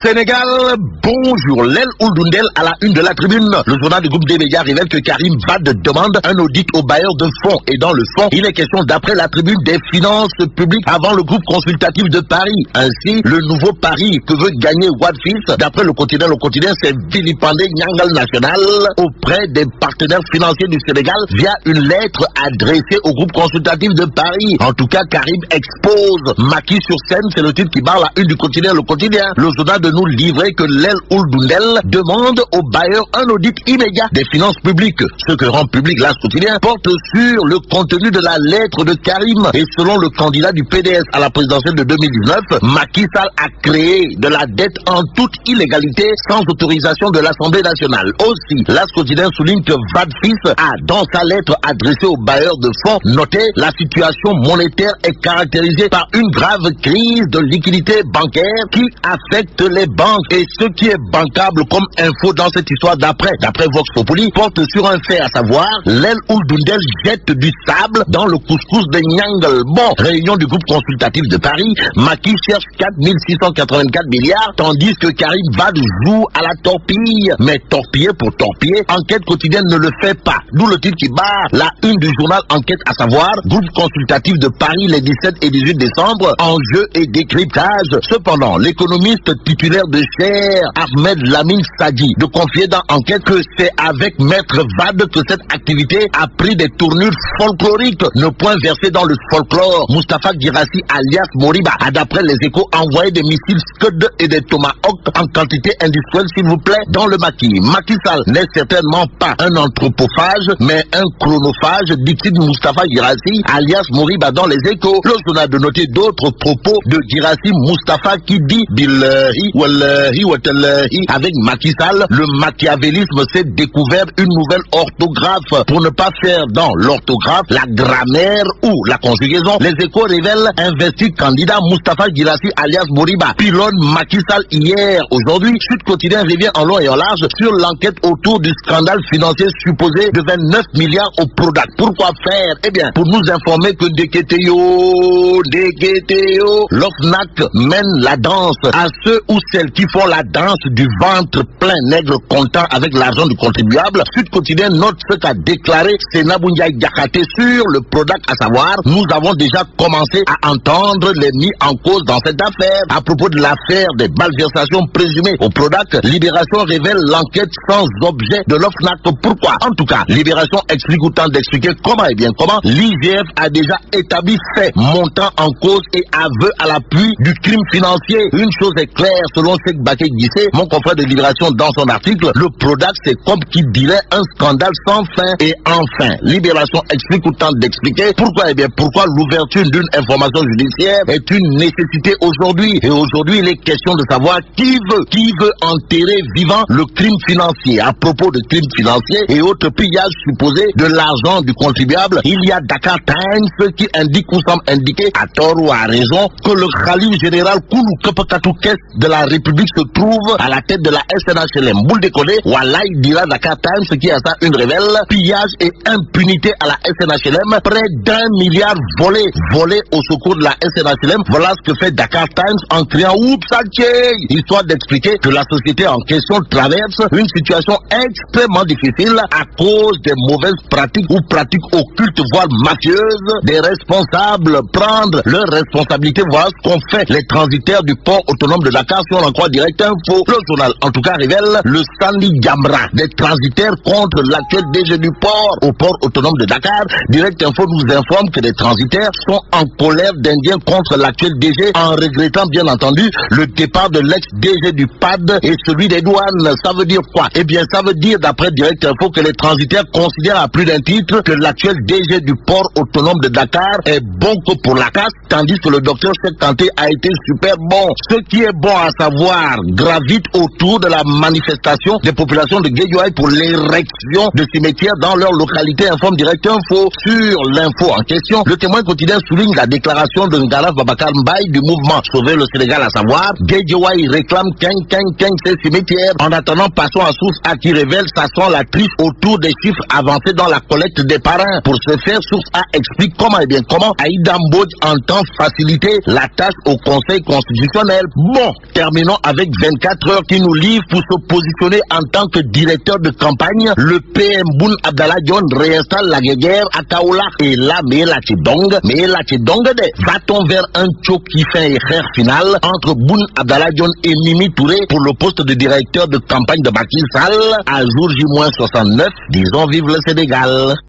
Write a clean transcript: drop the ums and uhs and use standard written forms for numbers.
Sénégal, bonjour. L'aile Ouldundel à la une de la tribune. Le journal du groupe des médias révèle que Karim Wade demande un audit aux bailleurs de fonds. Et dans le fond, il est question d'après la tribune des finances publiques avant le groupe consultatif de Paris. Ainsi, le nouveau pari que veut gagner Wadfils, d'après le quotidien, c'est vilipender Nyangal National auprès des partenaires financiers du Sénégal via une lettre adressée au groupe consultatif de Paris. En tout cas, Karim expose Macky sur scène, c'est le titre qui barre la une du quotidien. Le journal de nous livrer que l'aile Ouldundel demande aux bailleurs un audit immédiat des finances publiques. Ce que rend public l'As quotidien porte sur le contenu de la lettre de Karim. Et selon le candidat du PDS à la présidentielle de 2019, Macky Sall a créé de la dette en toute illégalité sans autorisation de l'Assemblée nationale. Aussi, l'As quotidien souligne que Wadfils a, dans sa lettre adressée aux bailleurs de fonds, noté la situation monétaire est caractérisée par une grave crise de liquidité bancaire qui affecte les banques. Et ce qui est bancable comme info dans cette histoire d'après Vox Populi porte sur un fait, à savoir l'aile Ouldundel jette du sable dans le couscous de Nyangal. Bon, réunion du groupe consultatif de Paris, Macky cherche 4684 milliards, tandis que Karim Wade joue à la torpille. Mais torpiller pour torpiller, Enquête quotidienne ne le fait pas. D'où le titre qui barre la une du journal Enquête, à savoir groupe consultatif de Paris les 17 et 18 décembre, enjeux et décryptage. Cependant, l'économiste titulaire de chaire Ahmed Lamine Sadi de confier dans Enquête que c'est avec Maître Wade que cette activité a pris des tournures folkloriques. Ne point versé dans le folklore, Moustapha Guirassy alias Moriba a d'après les Échos envoyé des missiles Scud et des Tomahawk en quantité industrielle s'il vous plaît dans le maquis. Macky Sall n'est certainement pas un anthropophage mais un chronophage, dit-il Moustapha Guirassy alias Moriba dans les Échos. Le journal de noter d'autres propos de Guirassy Moustapha qui dit Billahi Wallahi Watallahi avec Macky Sall, le machiavélisme s'est découvert une nouvelle orthographe pour ne pas faire dans l'orthographe la grammaire ou la conjugaison. Les Échos révèlent investi candidat Moustapha Guirassy alias Moriba pylône Macky Sall hier. Aujourd'hui, Sud Quotidien revient en long et en large sur l'enquête autour du scandale financier supposé de 29 milliards au Prodac. Pourquoi faire? Eh bien, pour nous informer que Deketeyo, l'OFNAC mène la danse à ceux ou celles qui font la danse du ventre plein nègre content avec l'argent du contribuable. Sud Quotidien note ce qu'a déclaré Sénabou Ndiaye Diakhaté sur le Prodac, à savoir, nous avons déjà commencé à entendre les mis en cause dans cette affaire. À propos de l'affaire des malversations présumées au Prodac, Libération révèle l'enquête sans objet de l'OFNAC. Pourquoi? En tout cas, Libération explique autant d'expliquer comment l'IGF a déjà établi fait montant en cause et aveu à l'appui du crime financier. Une chose est claire, selon Cheikh Baké Guissé, mon confrère de Libération dans son article, le Prodac c'est comme qui dirait un scandale sans fin. Et enfin, Libération explique autant d'expliquer pourquoi. Eh bien, pourquoi l'ouverture d'une information judiciaire est une nécessité aujourd'hui. Et aujourd'hui, il est question de savoir qui veut enterrer vivant le crime financier. À propos de crime financier et autres pillages supposés de l'argent du contribuable, il y a Dakar Times qui indique ou semble indiquer, à tort ou à raison, que le Khalif général Koulou Kepakatoukès de la République se trouve à la tête de la SNHLM. Boule décollée, Wallahi dira Dakar Times qui a ça une révèle, pillage et impunité à la SNHLM, près d'1 milliard volé au secours de la SNHLM. Voilà ce que fait Dakar Times en criant oups, histoire d'expliquer que la société en question traverse une situation extrêmement difficile à cause des mauvaises pratiques ou pratiques occultes voire mafieuses des responsables. Prendre leurs responsabilités, voilà ce qu'ont fait les transitaires du port autonome de Dakar, si on en croit Direct Info. Le journal en tout cas révèle le Sandi Gamra des transitaires contre l'actuel DG du port au port autonome de Dakar. Direct Info nous informe que les transitaires sont en colère d'Indiens contre l'actuel DG en regrettant bien entendu le départ de l'ex-DG du PAD et celui des douanes. Ça veut dire quoi? Eh bien, ça veut dire d'après Direct Info que les transitaires considèrent à plus d'un titre que l'actuel DG du port autonome de Dakar est bon que pour la casse, tandis que le docteur Cheikh Kanté a été super bon. Ce qui est bon à savoir gravite autour de la manifestation des populations de Guédiouaï pour l'érection de cimetières dans leur localité, informe Direct Info. Sur l'info en question, le Témoin quotidien souligne la déclaration de Ngalaf Babacar Mbaye du mouvement Sauver le Sénégal, à savoir Guédiouaï réclame 15 ces cimetières. En attendant, passons à Source A qui révèle ça sent la triche autour des chiffres avancés dans la collecte des parrains. Pour ce faire, Source A explique comment Aïda Mbodj entend faciliter la tâche au Conseil constitutionnel. Bon, terminé. terminons avec 24 heures qui nous livre pour se positionner en tant que directeur de campagne. Le PM Boun Abdallah Dionne réinstalle la guerre à Kaola. Et là, mais la Tchedong de. Va-t-on vers un qui fait un éclair final entre Boun Abdallah Dionne et Mimi Touré pour le poste de directeur de campagne de Macky Sall à jour J-69? Disons vive le Sénégal.